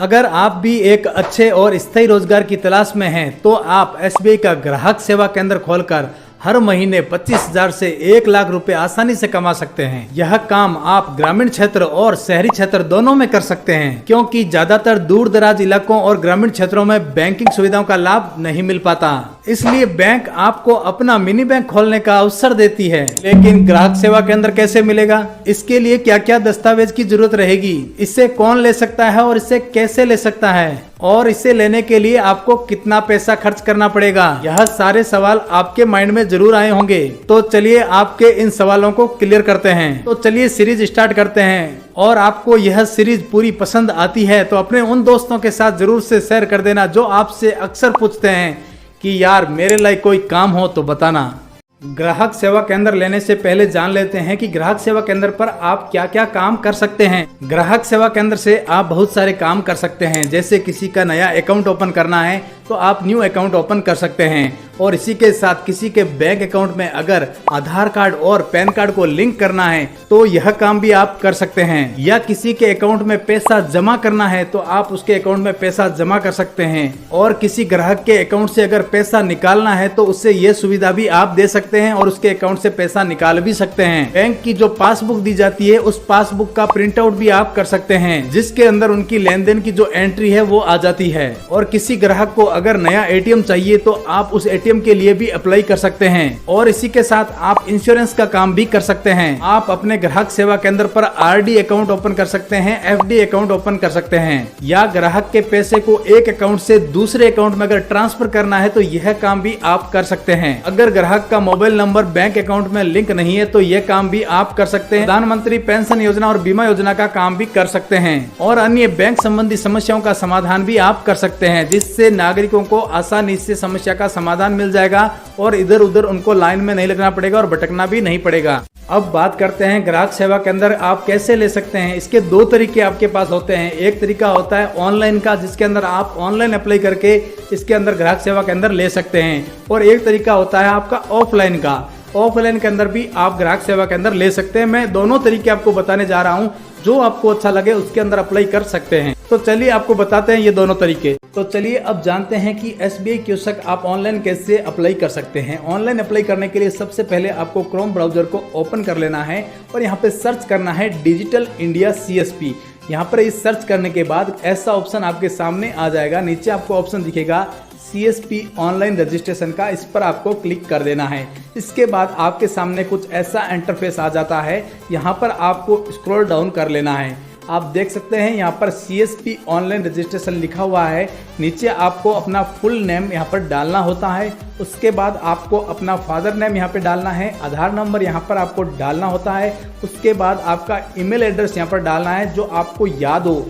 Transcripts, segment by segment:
अगर आप भी एक अच्छे और स्थायी रोजगार की तलाश में हैं तो आप एसबीआई का ग्राहक सेवा केंद्र खोलकर हर महीने 25,000 से 1 लाख रुपए आसानी से कमा सकते हैं। यह काम आप ग्रामीण क्षेत्र और शहरी क्षेत्र दोनों में कर सकते हैं, क्योंकि ज्यादातर दूर दराज इलाकों और ग्रामीण क्षेत्रों में बैंकिंग सुविधाओं का लाभ नहीं मिल पाता। इसलिए बैंक आपको अपना मिनी बैंक खोलने का अवसर देती है। लेकिन ग्राहक सेवा केंद्र कैसे मिलेगा, इसके लिए क्या क्या दस्तावेज की जरूरत रहेगी, इसे कौन ले सकता है और इसे कैसे ले सकता है, और इसे लेने के लिए आपको कितना पैसा खर्च करना पड़ेगा, यह सारे सवाल आपके माइंड में जरूर आए होंगे। तो चलिए आपके इन सवालों को क्लियर करते हैं। तो चलिए सीरीज स्टार्ट करते हैं। और आपको यह सीरीज पूरी पसंद आती है तो अपने उन दोस्तों के साथ जरूर से शेयर कर देना जो आपसे अक्सर पूछते हैं कि यार मेरे लिए कोई काम हो तो बताना। ग्राहक सेवा केंद्र लेने से पहले जान लेते हैं कि ग्राहक सेवा केंद्र पर आप क्या क्या काम कर सकते हैं। ग्राहक सेवा केंद्र से आप बहुत सारे काम कर सकते हैं, जैसे किसी का नया अकाउंट ओपन करना है तो आप न्यू अकाउंट ओपन कर सकते हैं, और इसी के साथ किसी के बैंक अकाउंट में अगर आधार कार्ड और पैन कार्ड को लिंक करना है तो यह काम भी आप कर सकते हैं, या किसी के अकाउंट में पैसा जमा करना है तो आप उसके अकाउंट में पैसा जमा कर सकते हैं, और किसी ग्राहक के अकाउंट से अगर पैसा निकालना है तो उससे ये सुविधा भी आप दे सकते हैं और उसके अकाउंट से पैसा निकाल भी सकते हैं। बैंक की जो पासबुक दी जाती है उस पासबुक का प्रिंट आउट भी आप कर सकते हैं, जिसके अंदर उनकी लेन देन की जो एंट्री है वो आ जाती है। और किसी ग्राहक को अगर नया एटीएम चाहिए तो आप उस एटीएम के लिए भी अप्लाई कर सकते हैं, और इसी के साथ आप इंश्योरेंस का काम भी कर सकते हैं। आप अपने ग्राहक सेवा केंद्र पर आरडी अकाउंट ओपन कर सकते हैं, एफडी अकाउंट ओपन कर सकते हैं, या ग्राहक के पैसे को एक अकाउंट से दूसरे अकाउंट में अगर ट्रांसफर करना है तो यह काम भी आप कर सकते हैं। अगर ग्राहक का मोबाइल नंबर बैंक अकाउंट में लिंक नहीं है तो यह काम भी आप कर सकते हैं। प्रधानमंत्री पेंशन योजना और बीमा योजना का काम भी कर सकते हैं, और अन्य बैंक संबंधी समस्याओं का समाधान भी आप कर सकते हैं, जिससे नागरिकों को आसानी से समस्या का समाधान मिल जाएगा और इधर उधर उनको लाइन में नहीं लगना पड़ेगा और भटकना भी नहीं पड़ेगा। अब बात करते हैं ग्राहक सेवा केंद्र आप कैसे ले सकते हैं। इसके दो तरीके आपके पास होते हैं। एक तरीका होता है ऑनलाइन का, जिसके अंदर आप ऑनलाइन अप्लाई करके इसके अंदर ग्राहक सेवा केंद्र ले सकते हैं, और एक तरीका होता है आपका ऑफलाइन का। ऑफलाइन के अंदर भी आप ग्राहक सेवा केंद्र ले सकते हैं। मैं दोनों तरीके आपको बताने जा रहा हूँ, जो आपको अच्छा लगे उसके अंदर अप्लाई कर सकते हैं। तो चलिए आपको बताते हैं ये दोनों तरीके। तो चलिए अब जानते हैं कि एसबीआई कियोस्क आप ऑनलाइन कैसे अप्लाई कर सकते हैं। ऑनलाइन अप्लाई करने के लिए सबसे पहले आपको क्रोम ब्राउजर को ओपन कर लेना है और यहाँ पे सर्च करना है डिजिटल इंडिया सीएसपी। यहाँ पर इस सर्च करने के बाद ऐसा ऑप्शन आपके सामने आ जाएगा। नीचे आपको ऑप्शन दिखेगा सीएसपी ऑनलाइन रजिस्ट्रेशन का, इस पर आपको क्लिक कर देना है। इसके बाद आपके सामने कुछ ऐसा इंटरफेस आ जाता है। यहाँ पर आपको स्क्रॉल डाउन कर लेना है। आप देख सकते हैं यहाँ पर सीएसपी ऑनलाइन रजिस्ट्रेशन लिखा हुआ है। नीचे आपको अपना फुल नेम यहाँ पर डालना होता है। उसके बाद आपको अपना फादर नेम यहाँ पे डालना है, आधार नंबर यहाँ पर आपको डालना होता है। उसके बाद आपका ईमेल एड्रेस यहाँ पर डालना है जो आपको याद हो,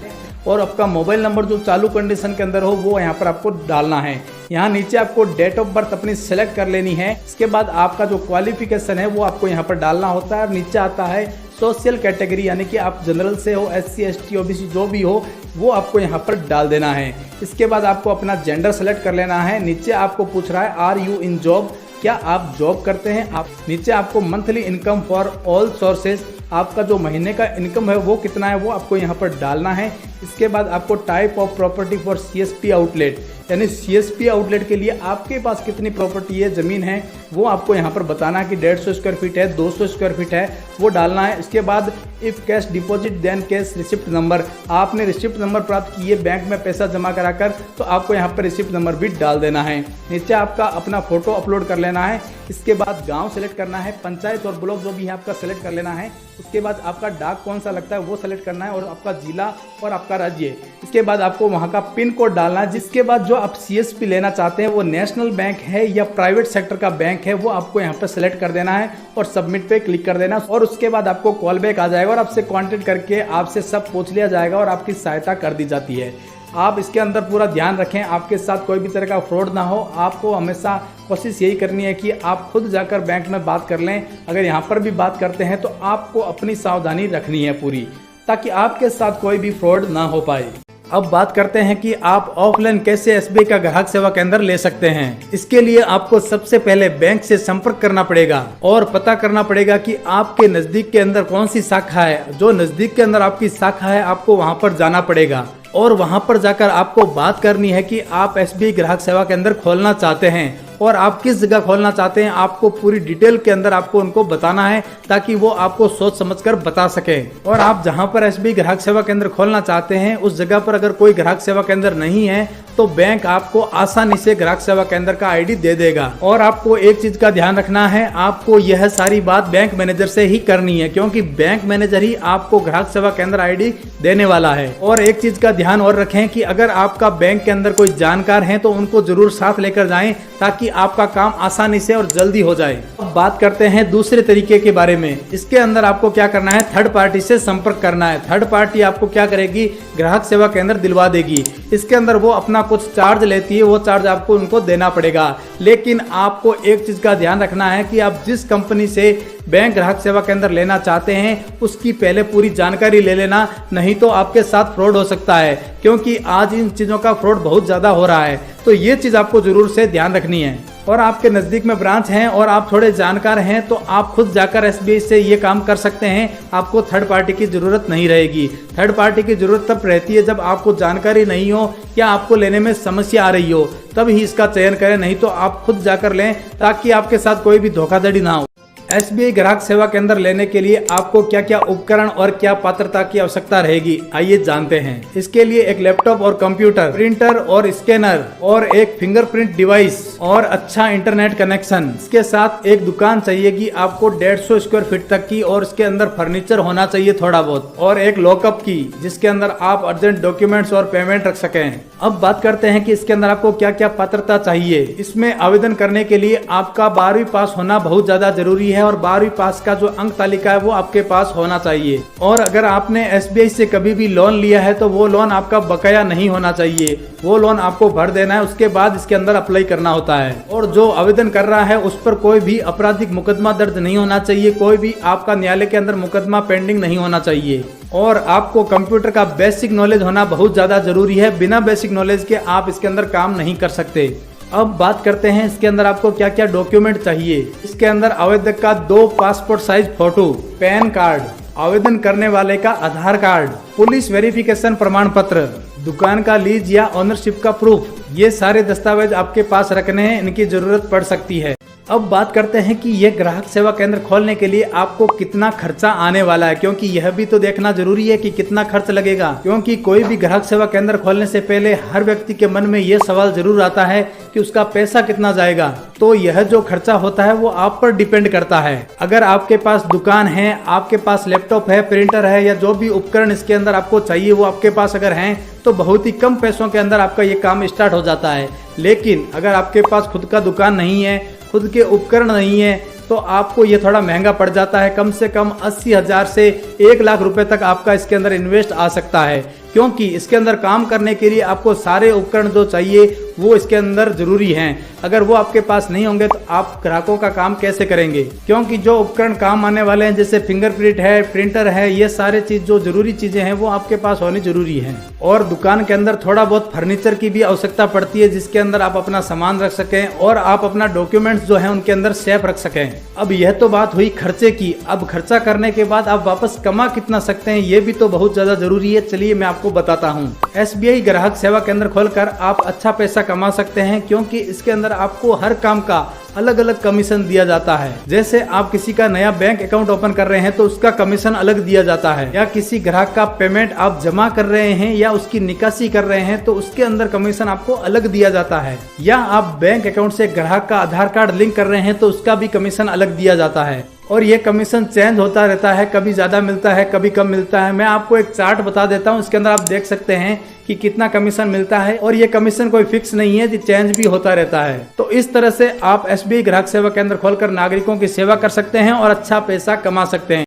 और आपका मोबाइल नंबर जो चालू कंडीशन के अंदर हो वो यहाँ पर आपको डालना है। यहाँ नीचे आपको डेट ऑफ बर्थ अपनी सेलेक्ट कर लेनी है। इसके बाद आपका जो क्वालिफिकेशन है वो आपको यहाँ पर डालना होता है, और नीचे आता है सोशल कैटेगरी, यानी कि आप जनरल से हो, एससी एसटी ओबीसी जो भी हो वो आपको यहाँ पर डाल देना है। इसके बाद आपको अपना जेंडर सेलेक्ट कर लेना है। नीचे आपको पूछ रहा है आर यू इन जॉब, क्या आप जॉब करते हैं आप। नीचे आपको monthly income for all sources, आपका जो महीने का इनकम है वो कितना है वो आपको यहाँ पर डालना है। इसके बाद आपको type of property for CSP outlet, यानी सीएसपी आउटलेट के लिए आपके पास कितनी प्रॉपर्टी है, जमीन है, वो आपको यहाँ पर बताना है कि 150 स्क्वायर फीट है, 200 स्क्वायर फीट है, वो डालना है। इसके बाद if cash deposit then cash receipt number, आपने रिसिप्ट नंबर प्राप्त किए बैंक में पैसा जमा कराकर तो आपको यहाँ पर रिसिप्ट नंबर भी डाल देना है। नीचे आपका अपना फोटो अपलोड कर लेना है। इसके बाद गांव सेलेक्ट करना है, पंचायत और ब्लॉक जो भी है आपका सेलेक्ट कर लेना है। उसके बाद आपका डाक कौन सा लगता है वो सेलेक्ट करना है, और आपका जिला और आपका राज्य। इसके बाद आपको वहाँ का पिन कोड डालना है। जिसके बाद जो आप सीएसपी लेना चाहते हैं वो नेशनल बैंक है या प्राइवेट सेक्टर का बैंक है वो आपको यहाँ पर सेलेक्ट कर देना है और सबमिट पे क्लिक कर देना, और उसके बाद आपको कॉल बैक आ जाएगा और आपसे कांटेक्ट करके आपसे सब पूछ लिया जाएगा और आपकी सहायता कर दी जाती है। आप इसके अंदर पूरा ध्यान रखें आपके साथ कोई भी तरह का फ्रॉड ना हो। आपको हमेशा कोशिश यही करनी है कि आप खुद जाकर बैंक में बात कर लें। अगर यहाँ पर भी बात करते हैं तो आपको अपनी सावधानी रखनी है पूरी, ताकि आपके साथ कोई भी फ्रॉड ना हो पाए। अब बात करते हैं कि आप ऑफलाइन कैसे एसबीआई का ग्राहक सेवा केंद्र ले सकते हैं। इसके लिए आपको सबसे पहले बैंक से संपर्क करना पड़ेगा और पता करना पड़ेगा कि आपके नजदीक के अंदर कौन सी शाखा है। जो नजदीक के अंदर आपकी शाखा है आपको वहां पर जाना पड़ेगा। और वहां पर जाकर आपको बात करनी है कि आप SBI ग्राहक सेवा केंद्र खोलना चाहते हैं और आप किस जगह खोलना चाहते हैं। आपको पूरी डिटेल के अंदर आपको उनको बताना है ताकि वो आपको सोच समझकर बता सके। और आप जहां पर SBI ग्राहक सेवा केंद्र खोलना चाहते हैं उस जगह पर अगर कोई ग्राहक सेवा केंद्र नहीं है तो बैंक आपको आसानी से ग्राहक सेवा केंद्र का ID दे देगा। और आपको एक चीज का ध्यान रखना है, आपको यह सारी बात बैंक मैनेजर से ही करनी है क्योंकि बैंक मैनेजर ही आपको ग्राहक सेवा केंद्र ID देने वाला है। और एक चीज का ध्यान और रखें कि अगर आपका बैंक के अंदर कोई जानकार है तो उनको जरूर साथ लेकर जाएं ताकि आपका काम आसानी से और जल्दी हो जाए। अब बात करते हैं दूसरे तरीके के बारे में। इसके अंदर आपको क्या करना है, थर्ड पार्टी से संपर्क करना है। थर्ड पार्टी आपको क्या करेगी, ग्राहक सेवा केंद्र दिलवा देगी। इसके अंदर वो अपना कुछ चार्ज लेती है, वो चार्ज आपको उनको देना पड़ेगा। लेकिन आपको एक चीज का ध्यान रखना है कि आप जिस कंपनी से बैंक ग्राहक सेवा केंद्र लेना चाहते हैं उसकी पहले पूरी जानकारी ले लेना, नहीं तो आपके साथ फ्रॉड हो सकता है क्योंकि आज इन चीजों का फ्रॉड बहुत ज्यादा हो रहा है। तो ये चीज आपको जरूर से ध्यान रखनी है। और आपके नजदीक में ब्रांच हैं और आप थोड़े जानकार हैं तो आप खुद जाकर SBI से ये काम कर सकते हैं। आपको थर्ड पार्टी की जरूरत नहीं रहेगी। थर्ड पार्टी की जरूरत तब रहती है जब आपको जानकारी नहीं हो या आपको लेने में समस्या आ रही हो, तब ही इसका चयन करें, नहीं तो आप खुद जाकर लें ताकि आपके साथ कोई भी धोखाधड़ी ना हो। SBI ग्राहक सेवा केंद्र लेने के लिए आपको क्या क्या उपकरण और क्या पात्रता की आवश्यकता रहेगी, आइए जानते हैं। इसके लिए एक लैपटॉप और कंप्यूटर, प्रिंटर और स्कैनर और एक फिंगरप्रिंट डिवाइस और अच्छा इंटरनेट कनेक्शन। इसके साथ एक दुकान चाहिएगी आपको 150 स्क्वायर फीट तक की और इसके अंदर फर्नीचर होना चाहिए थोड़ा बहुत, और एक लॉकअप की जिसके अंदर आप अर्जेंट डॉक्यूमेंट्स और पेमेंट रख सकें। अब बात करते हैं कि इसके अंदर आपको क्या क्या पात्रता चाहिए। इसमें आवेदन करने के लिए आपका 12वीं पास होना बहुत ज्यादा जरूरी है और 12वीं पास का जो अंक तालिका है वो आपके पास होना चाहिए। और अगर आपने SBI से कभी भी लोन लिया है तो वो लोन आपका बकाया नहीं होना चाहिए, वो लोन आपको भर देना है, उसके बाद इसके अंदर अप्लाई करना होता है। और जो आवेदन कर रहा है उस पर कोई भी आपराधिक मुकदमा दर्ज नहीं होना चाहिए, कोई भी आपका न्यायालय के अंदर मुकदमा पेंडिंग नहीं होना चाहिए। और आपको कंप्यूटर का बेसिक नॉलेज होना बहुत ज्यादा जरूरी है, बिना बेसिक नॉलेज के आप इसके अंदर काम नहीं कर सकते। अब बात करते हैं इसके अंदर आपको क्या क्या डॉक्यूमेंट चाहिए। इसके अंदर आवेदक का 2 passport size photo, pan card, आवेदन करने वाले का आधार कार्ड, पुलिस वेरिफिकेशन प्रमाण पत्र, दुकान का लीज या ओनरशिप का प्रूफ, ये सारे दस्तावेज आपके पास रखने हैं, इनकी जरूरत पड़ सकती है। अब बात करते हैं कि ये ग्राहक सेवा केंद्र खोलने के लिए आपको कितना खर्चा आने वाला है, क्योंकि यह भी तो देखना जरूरी है कि कितना खर्च लगेगा। क्योंकि कोई भी ग्राहक सेवा केंद्र खोलने से पहले हर व्यक्ति के मन में ये सवाल जरूर आता है कि उसका पैसा कितना जाएगा। तो यह जो खर्चा होता है वो आप पर डिपेंड करता है। अगर आपके पास दुकान है, आपके पास लैपटॉप है, प्रिंटर है या जो भी उपकरण इसके अंदर आपको चाहिए वो आपके पास अगर हैं तो बहुत ही कम पैसों के अंदर आपका ये काम स्टार्ट हो जाता है। लेकिन अगर आपके पास खुद का दुकान नहीं है, खुद के उपकरण नहीं है, तो आपको ये थोड़ा महंगा पड़ जाता है। कम से कम 80,000 से 1 लाख रुपए तक आपका इसके अंदर इन्वेस्ट आ सकता है, क्योंकि इसके अंदर काम करने के लिए आपको सारे उपकरण जो चाहिए वो इसके अंदर जरूरी हैं। अगर वो आपके पास नहीं होंगे तो आप ग्राहकों का काम कैसे करेंगे, क्योंकि जो उपकरण काम आने वाले हैं जैसे फिंगरप्रिंट है, प्रिंटर है, ये सारे चीज जो जरूरी चीजें हैं वो आपके पास होनी जरूरी है। और दुकान के अंदर थोड़ा बहुत फर्नीचर की भी आवश्यकता पड़ती है जिसके अंदर आप अपना सामान रख सकें और आप अपना डॉक्यूमेंट्स जो है उनके अंदर सेफ रख सकें। अब यह तो बात हुई खर्चे की। अब खर्चा करने के बाद आप वापस कमा कितना सकते हैं ये भी तो बहुत ज्यादा जरूरी है। चलिए मैं आपको बताता हूँ। SBI ग्राहक सेवा केंद्र खोलकर आप अच्छा पैसा कमा सकते हैं, क्योंकि इसके अंदर आपको हर काम का अलग अलग कमीशन दिया जाता है। जैसे आप किसी का नया बैंक अकाउंट ओपन कर रहे हैं तो उसका कमीशन अलग दिया जाता है, या किसी ग्राहक का पेमेंट आप जमा कर रहे हैं या उसकी निकासी कर रहे हैं तो उसके अंदर कमीशन आपको अलग दिया जाता है, या आप बैंक अकाउंट से ग्राहक का आधार कार्ड लिंक कर रहे हैं तो उसका भी कमीशन अलग दिया जाता है। और ये कमीशन चेंज होता रहता है, कभी ज्यादा मिलता है, कभी कम मिलता है। मैं आपको एक चार्ट बता देता हूँ, इसके अंदर आप देख सकते हैं कि कितना कमीशन मिलता है। और ये कमीशन कोई फिक्स नहीं है, चेंज भी होता रहता है। तो इस तरह से आप SBI ग्राहक सेवा केंद्र खोलकर नागरिकों की सेवा कर सकते हैं और अच्छा पैसा कमा सकते हैं।